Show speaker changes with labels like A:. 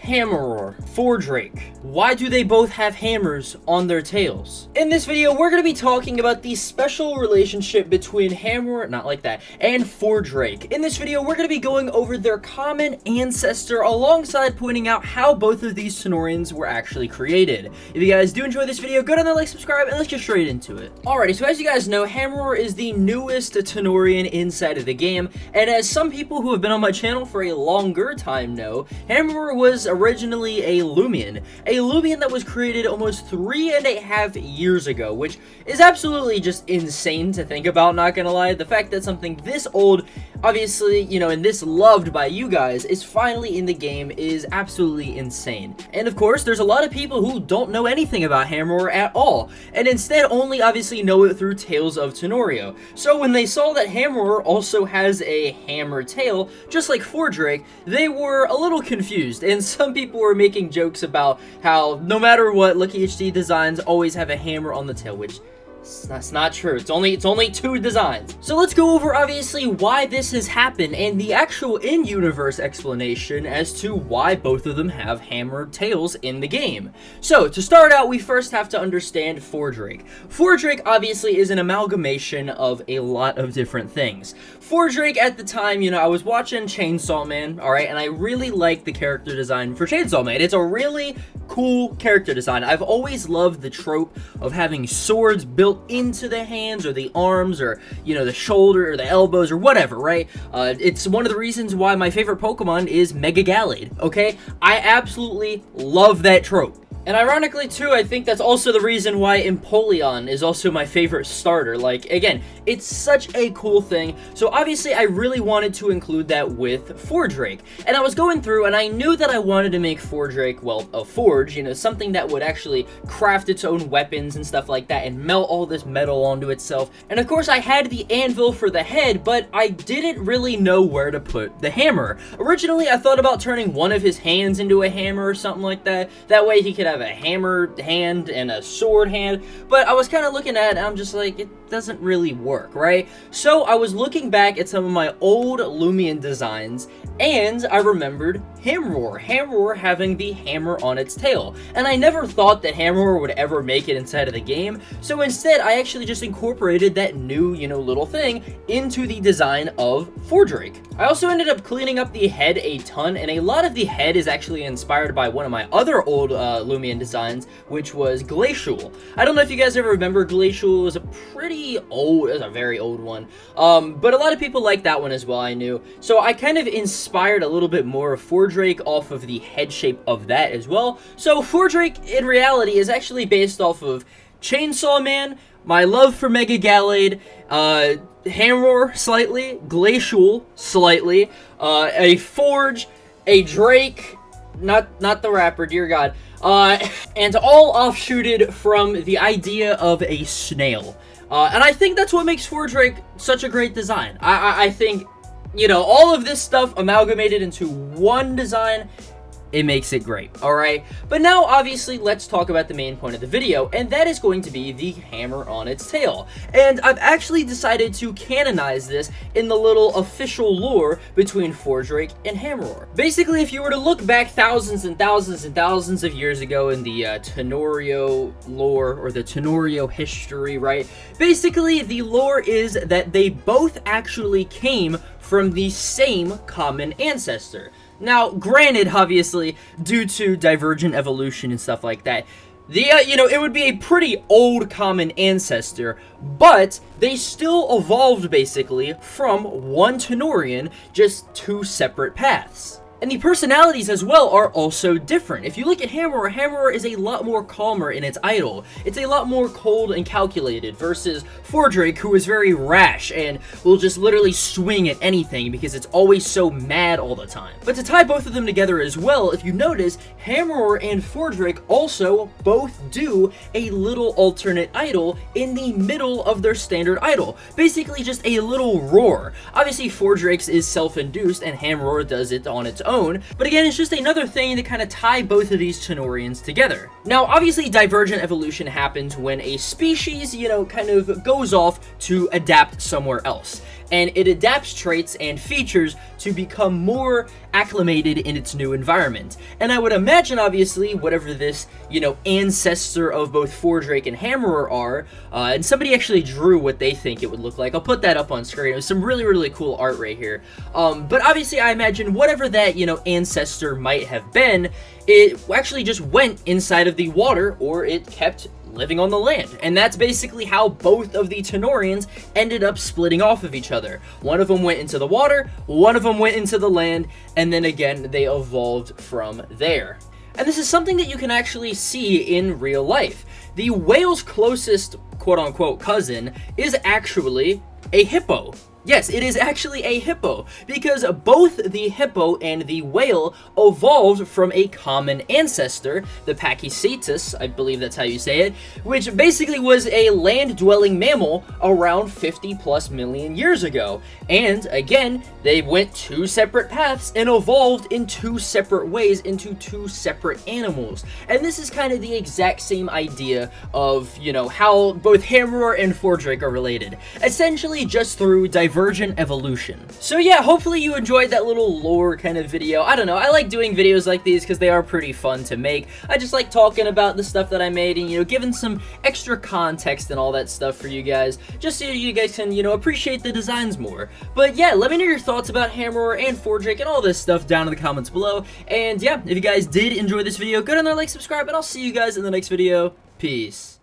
A: Hammeror, Fordrake. Why do they both have hammers on their tails? In this video, we're going to be talking about the special relationship between Hammeror, not like that, and Fordrake. In this video, we're going to be going over their common ancestor alongside pointing out how both of these Tanorians were actually created. If you guys do enjoy this video, go down there, like, subscribe, and let's get straight into it. Alrighty, so as you guys know, Hammeror is the newest Tanorian inside of the game, and as some people who have been on my channel for a longer time know, Hammeror was originally a Lumian that was created almost 3.5 years ago, which is absolutely just insane to think about, not gonna lie. The fact that something this old, obviously, you know, and this loved by you guys, is finally in the game is absolutely insane. And of course, there's a lot of people who don't know anything about Hammeror at all, and instead only obviously know it through Tales of Tanorio. So when they saw that Hammeror also has a hammer tail, just like Fordrake, they were a little confused, and some people were making jokes about how no matter what, LuckyHD designs always have a hammer on the tail, which that's not true. It's only 2 designs. So let's go over obviously why this has happened and the actual in-universe explanation as to why both of them have hammer tails in the game. So to start out, we first have to understand Fordrake. Fordrake obviously is an amalgamation of a lot of different things. Fordrake at the time, you know, I was watching Chainsaw Man, alright, and I really like the character design for Chainsaw Man. It's a really cool character design. I've always loved the trope of having swords built into the hands or the arms or, you know, the shoulder or the elbows or whatever, right? It's one of the reasons why my favorite Pokemon is Mega Gallade, okay? I absolutely love that trope. And ironically, too, I think that's also the reason why Empoleon is also my favorite starter. Like, again, it's such a cool thing. So obviously, I really wanted to include that with Fordrake. And I was going through, and I knew that I wanted to make Fordrake, well, a forge, you know, something that would actually craft its own weapons and stuff like that and melt all this metal onto itself. And of course, I had the anvil for the head, but I didn't really know where to put the hammer. Originally, I thought about turning one of his hands into a hammer or something like that. That way, he could have a hammer hand and a sword hand, but I was kind of looking at it and I'm just like, it doesn't really work, right? So I was looking back at some of my old Lumian designs and I remembered Hammeror having the hammer on its tail, and I never thought that Hammeror would ever make it inside of the game, so instead I actually just incorporated that new, you know, little thing into the design of Fordrake. I also ended up cleaning up the head a ton, and a lot of the head is actually inspired by one of my other old Lumian designs, which was Glacial. I don't know if you guys ever remember Glacial. It was a pretty old, it was a very old one, but a lot of people like that one as well, I knew. So I kind of inspired a little bit more of Fordrake off of the head shape of that as well. So Fordrake, in reality, is actually based off of Chainsaw Man, my love for Mega Gallade, Hammeror slightly, Glacial slightly, a Forge, a Drake, not the rapper, dear God, and all offshooted from the idea of a snail. And I think that's what makes Fordrake such a great design. I think, you know, all of this stuff amalgamated into one design, it makes it great, alright? But now, obviously, let's talk about the main point of the video, and that is going to be the hammer on its tail. And I've actually decided to canonize this in the little official lore between Fordrake and Hammeror. Basically, if you were to look back thousands and thousands and thousands of years ago in the Tanorio lore, or the Tanorio history, right? Basically, the lore is that they both actually came from the same common ancestor. Now, granted, obviously, due to Divergent evolution and stuff like that, you know, it would be a pretty old common ancestor, but they still evolved, basically, from one Tanorian, just 2 separate paths. And the personalities as well are also different. If you look at Hammeror, Hammeror is a lot more calmer in its idol. It's a lot more cold and calculated versus Fordrake, who is very rash and will just literally swing at anything because it's always so mad all the time. But to tie both of them together as well, if you notice, Hammeror and Fordrake also both do a little alternate idol in the middle of their standard idol. Basically just a little roar. Obviously Fordrake's is self-induced and Hammeror does it on its own, but again, it's just another thing to kind of tie both of these Tanorians together. Now, obviously, Divergent evolution happens when a species, you know, kind of goes off to adapt somewhere else. and it adapts traits and features to become more acclimated in its new environment. And I would imagine, obviously, whatever this, ancestor of both Fordrake and Hammeror are, and somebody actually drew what they think it would look like. I'll put that up on screen. It was some really, really cool art right here. But obviously, I imagine whatever that, ancestor might have been, it actually just went inside of the water, or it kept living on the land. And that's basically how both of the Tanorians ended up splitting off of each other. One of them went into the water, one of them went into the land, and then again, they evolved from there. And this is something that you can actually see in real life. The whale's closest quote-unquote cousin is actually a hippo. Yes, it is actually a hippo, because both the hippo and the whale evolved from a common ancestor, the Pachycetus, I believe that's how you say it, which basically was a land-dwelling mammal around 50 plus million years ago. And again, they went two separate paths and evolved in two separate ways into two separate animals. And this is kind of the exact same idea of, how both Hammeror and Fordrake are related, essentially just through Divergent evolution. So yeah, hopefully you enjoyed that little lore kind of video. I don't know, I like doing videos like these because they are pretty fun to make. I just like talking about the stuff that I made and, giving some extra context and all that stuff for you guys, just so you guys can, appreciate the designs more. But yeah, let me know your thoughts about Hammeror and Fordrake and all this stuff down in the comments below. And yeah, if you guys did enjoy this video, go down there, like, subscribe, and I'll see you guys in the next video. Peace.